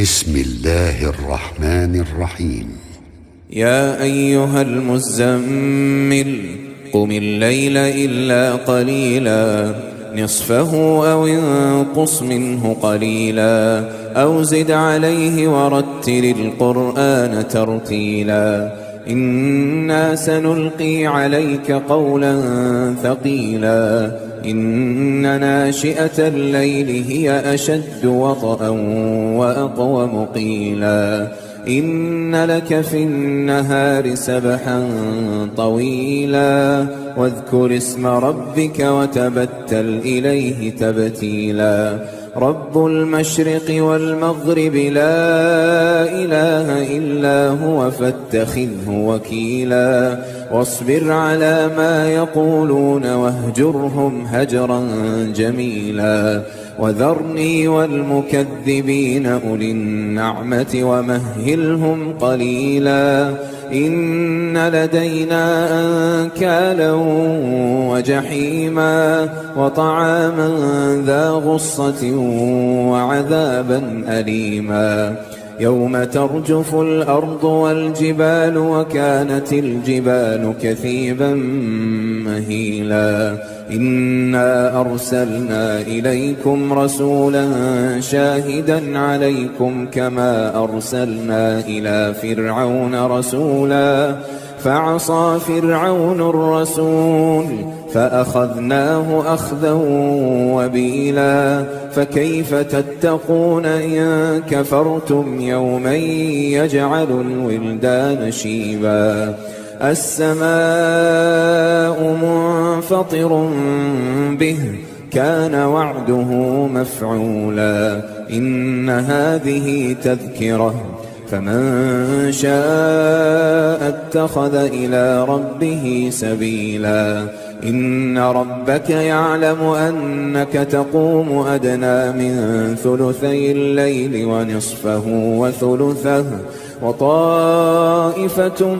بسم الله الرحمن الرحيم. يا أيها المزمل قم الليل إلا قليلا نصفه أو انقص منه قليلا أو زد عليه ورتل القرآن ترتيلا إنا سنلقي عليك قولا ثقيلا إن ناشئة الليل هي أشد وطئا وأقوم قيلا إن لك في النهار سبحا طويلا واذكر اسم ربك وتبتل إليه تبتيلا رب المشرق والمغرب لا إله إلا هو فاتخذه وكيلا واصبر على ما يقولون واهجرهم هجرا جميلا وذرني والمكذبين أولي النعمة ومهلهم قليلا إن لدينا أنكالا وجحيما وطعاما ذا غصة وعذابا أليما يوم ترجف الأرض والجبال وكانت الجبال كثيبا مهيلا إنا أرسلنا إليكم رسولا شاهدا عليكم كما أرسلنا إلى فرعون رسولا فعصى فرعون الرسول فأخذناه أخذا وبيلا فكيف تتقون إن كفرتم يوما يجعل الولدان شيبا السماء منفطر به كان وعده مفعولا إن هذه تذكرة فمن شاء اتخذ إلى ربه سبيلا إن ربك يعلم أنك تقوم أدنى من ثلثي الليل ونصفه وثلثه وطائفة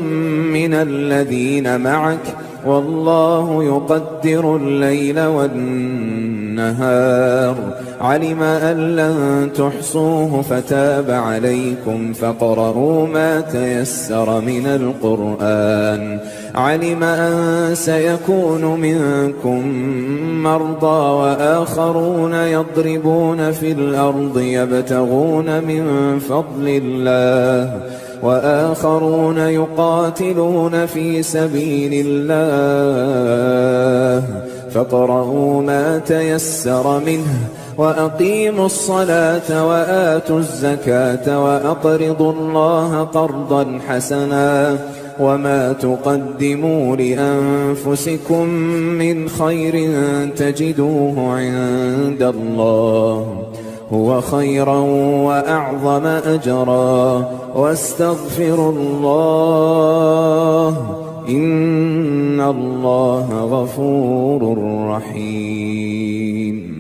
من الذين معك والله يقدر الليل والنهار علم أن لن تحصوه فتاب عليكم فاقرؤوا ما تيسر من القرآن علم أن سيكون منكم مرضى وآخرون يضربون في الأرض يبتغون من فضل الله وآخرون يقاتلون في سبيل الله فاقرؤوا ما تيسر منه وأقيموا الصلاة وآتوا الزكاة وأقرضوا الله قرضا حسنا وما تقدموا لأنفسكم من خير تجدوه عند الله هو خيرا وأعظم أجرا واستغفروا الله إن الله غفور رحيم.